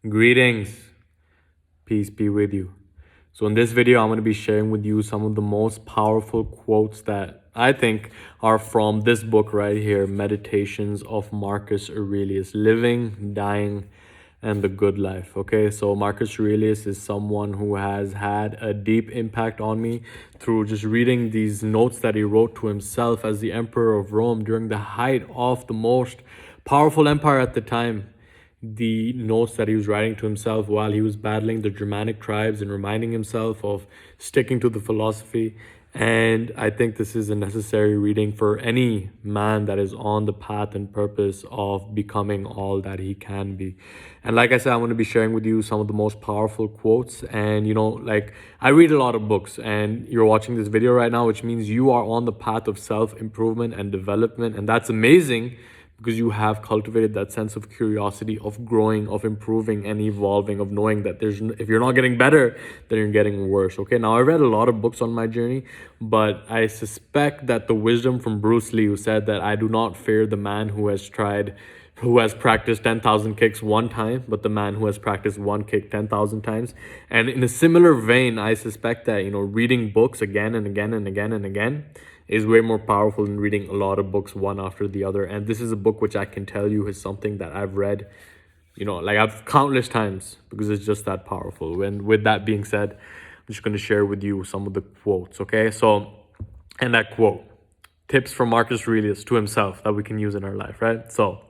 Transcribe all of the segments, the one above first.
Greetings, peace be with you. So in this video, I'm going to be sharing with you some of the most powerful quotes that I think are from this book right here, Meditations of Marcus Aurelius, Living, Dying, and the Good Life. Okay, so Marcus Aurelius is someone who has had a deep impact on me through just reading these notes that he wrote to himself as the Emperor of Rome during the height of the most powerful empire at the time. The notes that he was writing to himself while he was battling the Germanic tribes and reminding himself of sticking to the philosophy. And I think this is a necessary reading for any man that is on the path and purpose of becoming all that he can be. And like I said, I'm going to be sharing with you some of the most powerful quotes. And, like I read a lot of books, and you're watching this video right now, which means you are on the path of self-improvement and development. And that's amazing, because you have cultivated that sense of curiosity, of growing, of improving and evolving, of knowing that if you're not getting better, then you're getting worse. Okay, now I read a lot of books on my journey, but I suspect that the wisdom from Bruce Lee, who said that I do not fear the man who has practiced 10,000 kicks one time, but the man who has practiced one kick 10,000 times. And in a similar vein, I suspect that, reading books again and again and again and again is way more powerful than reading a lot of books one after the other. And this is a book which I can tell you is something that I've read, like I've countless times, because it's just that powerful. And with that being said, I'm just going to share with you some of the quotes, okay? So, and that quote, tips from Marcus Aurelius to himself that we can use in our life, right? So,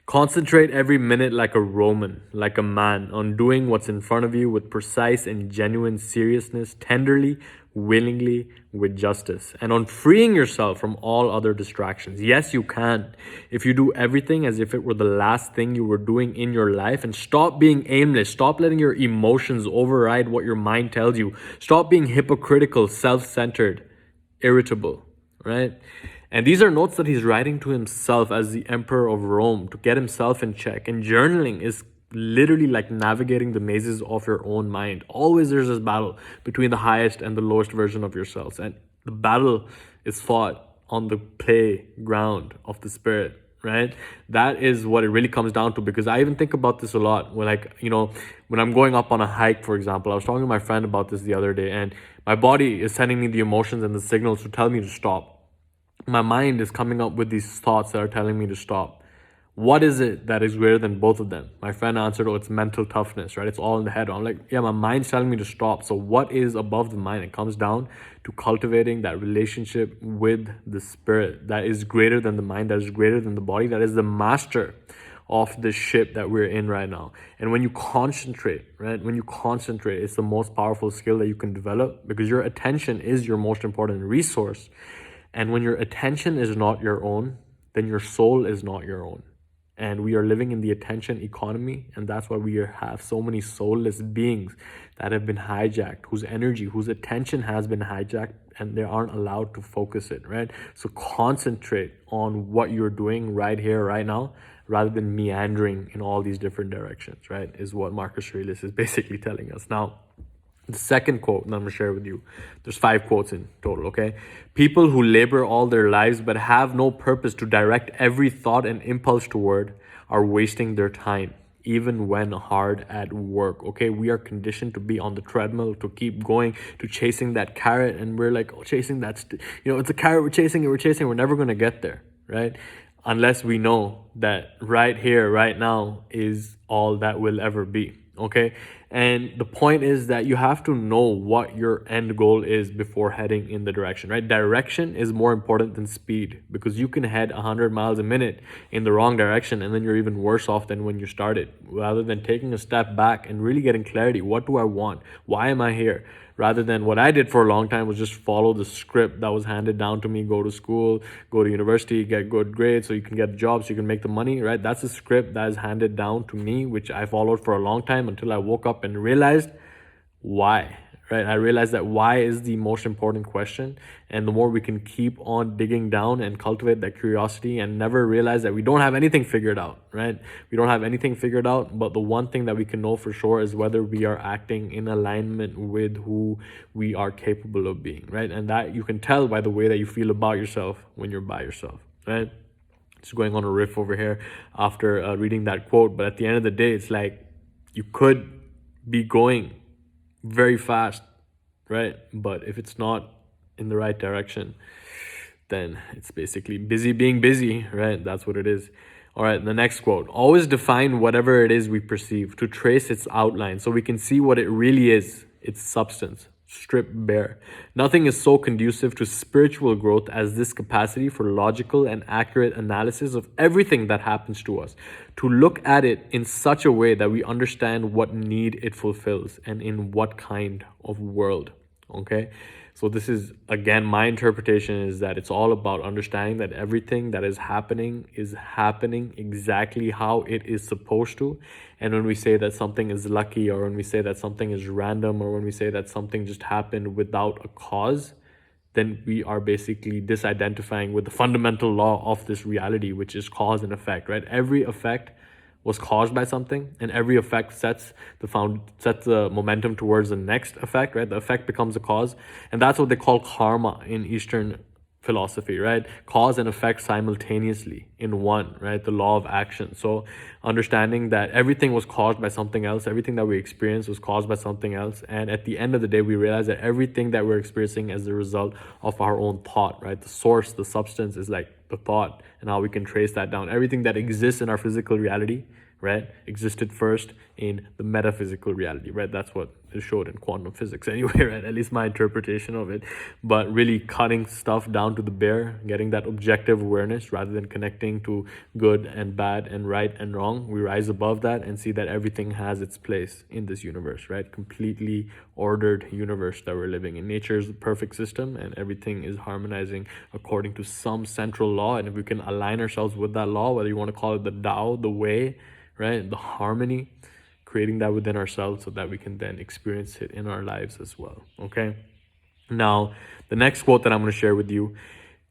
concentrate every minute like a Roman, like a man, on doing what's in front of you with precise and genuine seriousness, tenderly, willingly, with justice, and on freeing yourself from all other distractions. Yes, you can. If you do everything as if it were the last thing you were doing in your life, and stop being aimless, stop letting your emotions override what your mind tells you, stop being hypocritical, self-centered, irritable, right? And these are notes that he's writing to himself as the Emperor of Rome to get himself in check. And journaling is literally like navigating the mazes of your own mind. Always there's this battle between the highest and the lowest version of yourselves. And the battle is fought on the playground of the spirit, right? That is what it really comes down to, because I even think about this a lot when, when I'm going up on a hike, for example. I was talking to my friend about this the other day, and my body is sending me the emotions and the signals to tell me to stop. My mind is coming up with these thoughts that are telling me to stop. What is it that is greater than both of them? My friend answered, it's mental toughness, right? It's all in the head. I'm like, yeah, my mind's telling me to stop. So what is above the mind? It comes down to cultivating that relationship with the spirit that is greater than the mind, that is greater than the body, that is the master of the ship that we're in right now. And when you concentrate, right? When you concentrate, it's the most powerful skill that you can develop, because your attention is your most important resource. And when your attention is not your own, then your soul is not your own. And we are living in the attention economy, and that's why we have so many soulless beings that have been hijacked, whose energy, whose attention has been hijacked, and they aren't allowed to focus it, right? So concentrate on what you're doing right here, right now, rather than meandering in all these different directions, right? Is what Marcus Aurelius is basically telling us. Now, the second quote that I'm going to share with you, there's 5 quotes in total, okay? People who labor all their lives but have no purpose to direct every thought and impulse toward are wasting their time, even when hard at work, okay? We are conditioned to be on the treadmill, to keep going, to chasing that carrot, and we're like, chasing that, it's a carrot, we're chasing, we're never going to get there, right? Unless we know that right here, right now is all that will ever be. Okay, and the point is that you have to know what your end goal is before heading in the direction, right? Direction is more important than speed, because you can head 100 miles a minute in the wrong direction, and then you're even worse off than when you started. Rather than taking a step back and really getting clarity, what do I want? Why am I here? Rather than what I did for a long time was just follow the script that was handed down to me. Go to school, go to university, get good grades so you can get a job, so you can make the money, right? That's a script that is handed down to me, which I followed for a long time until I woke up and realized why, right? I realized that why is the most important question. And the more we can keep on digging down and cultivate that curiosity and never realize that we don't have anything figured out, right? We don't have anything figured out, but the one thing that we can know for sure is whether we are acting in alignment with who we are capable of being, right? And that you can tell by the way that you feel about yourself when you're by yourself, right? Just going on a riff over here after reading that quote, but at the end of the day, it's like, You could be going very fast, right? But if it's not in the right direction, then it's basically busy being busy, right? That's what it is. All right, the next quote. Always define whatever it is we perceive to trace its outline so we can see what it really is, its substance, stripped bare. Nothing is so conducive to spiritual growth as this capacity for logical and accurate analysis of everything that happens to us, to look at it in such a way that we understand what need it fulfills and in what kind of world. Okay, so this is, again, my interpretation is that it's all about understanding that everything that is happening exactly how it is supposed to. And when we say that something is lucky, or when we say that something is random, or when we say that something just happened without a cause, then we are basically disidentifying with the fundamental law of this reality, which is cause and effect, right? Every effect was caused by something, and every effect sets the momentum towards the next effect, right? The effect becomes a cause, and that's what they call karma in Eastern philosophy, right? Cause and effect simultaneously in one, right? The law of action. So understanding that everything was caused by something else, everything that we experience was caused by something else, and at the end of the day, we realize that everything that we're experiencing is the result of our own thought, right? The source, the substance is like the thought, and how we can trace that down. Everything that exists in our physical reality, right, existed first in the metaphysical reality, right? That's what is showed in quantum physics anyway, right? At least my interpretation of it. But really cutting stuff down to the bare, getting that objective awareness rather than connecting to good and bad and right and wrong. We rise above that and see that everything has its place in this universe, right? Completely ordered universe that we're living in. Nature is the perfect system, and everything is harmonizing according to some central law. And if we can align ourselves with that law, whether you want to call it the Tao, the way, right, the harmony, creating that within ourselves so that we can then experience it in our lives as well. Okay, now the next quote that I'm going to share with you,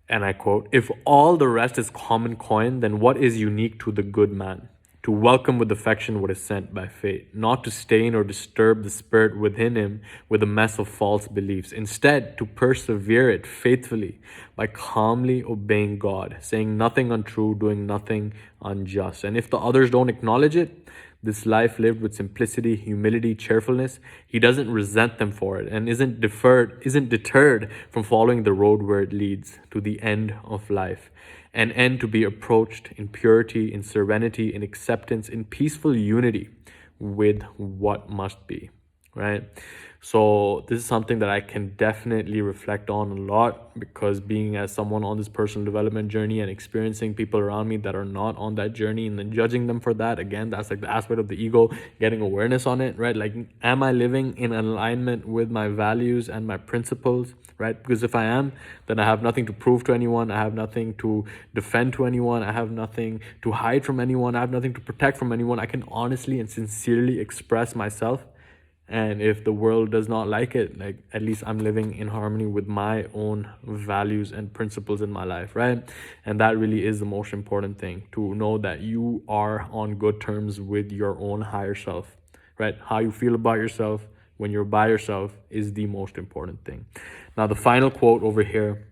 and I quote, "If all the rest is common coin, then what is unique to the good man? To welcome with affection what is sent by fate, not to stain or disturb the spirit within him with a mess of false beliefs. Instead, to persevere it faithfully by calmly obeying God, saying nothing untrue, doing nothing unjust. And if the others don't acknowledge it, this life lived with simplicity, humility, cheerfulness, he doesn't resent them for it, and isn't deterred from following the road where it leads to the end of life. An end to be approached in purity, in serenity, in acceptance, in peaceful unity with what must be," right? So this is something that I can definitely reflect on a lot, because being as someone on this personal development journey and experiencing people around me that are not on that journey and then judging them for that, again, that's like the aspect of the ego, getting awareness on it, right? Like, am I living in alignment with my values and my principles, right? Because if I am, then I have nothing to prove to anyone. I have nothing to defend to anyone. I have nothing to hide from anyone. I have nothing to protect from anyone. I can honestly and sincerely express myself. And if the world does not like it, like, at least I'm living in harmony with my own values and principles in my life, right? And that really is the most important thing, to know that you are on good terms with your own higher self, right? How you feel about yourself when you're by yourself is the most important thing. Now, the final quote over here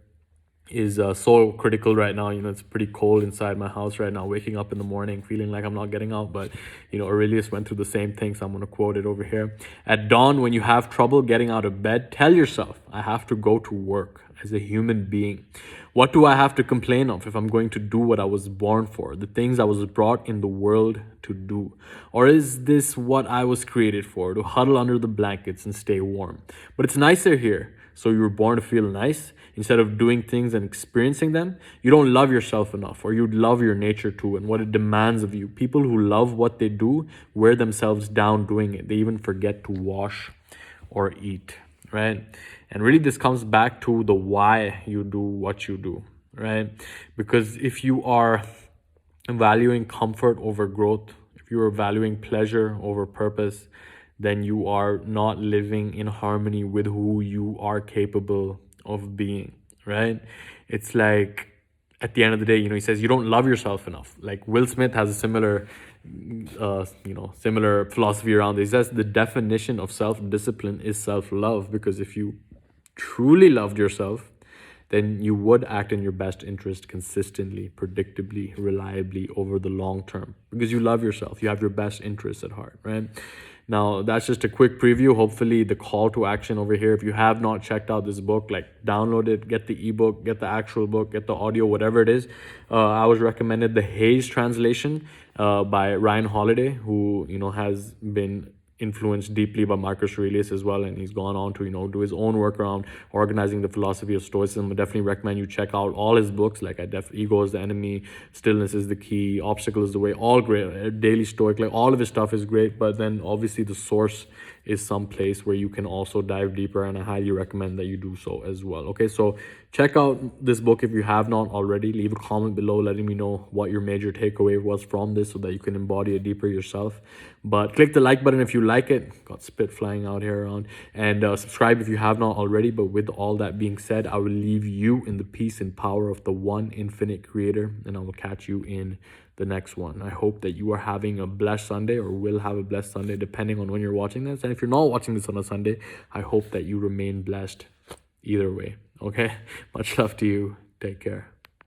is so critical right now. It's pretty cold inside my house right now, waking up in the morning feeling like I'm not getting out, but Aurelius went through the same thing, so I'm going to quote it over here. "At dawn, when you have trouble getting out of bed, tell yourself, I have to go to work as a human being. What do I have to complain of if I'm going to do what I was born for, the things I was brought in the world to do? Or is this what I was created for, to huddle under the blankets and stay warm? But it's nicer here. So you were born to feel nice instead of doing things and experiencing them? You don't love yourself enough, or you love your nature too and what it demands of you. People who love what they do wear themselves down doing it. They even forget to wash or eat," right? And really, this comes back to the why you do what you do, right? Because if you are valuing comfort over growth, if you are valuing pleasure over purpose, then you are not living in harmony with who you are capable of being, right? It's like, at the end of the day, he says you don't love yourself enough. Like, Will Smith has a similar philosophy around this. He says the definition of self-discipline is self-love, because if you truly loved yourself, then you would act in your best interest consistently, predictably, reliably over the long term, because you love yourself. You have your best interests at heart, right? Now, that's just a quick preview. Hopefully, the call to action over here, if you have not checked out this book, like download it, get the ebook, get the actual book, get the audio, whatever it is. I was recommended the Hayes translation by Ryan Holiday, who, has been influenced deeply by Marcus Aurelius as well, and he's gone on to do his own work around organizing the philosophy of Stoicism. I definitely recommend you check out all his books. Like Ego is the Enemy, Stillness is the Key, Obstacle is the Way, all great. Daily Stoic, like all of his stuff is great. But then obviously the source is some place where you can also dive deeper, and I highly recommend that you do so as well. Okay, so check out this book if you have not already. Leave a comment below letting me know what your major takeaway was from this so that you can embody it deeper yourself. But click the like button if you like it. Got spit flying out here around. And subscribe if you have not already. But with all that being said, I will leave you in the peace and power of the one infinite creator, and I will catch you in the next one. I hope that you are having a blessed Sunday, or will have a blessed Sunday depending on when you're watching this. And if you're not watching this on a Sunday, I hope that you remain blessed either way. Okay, much love to you. Take care.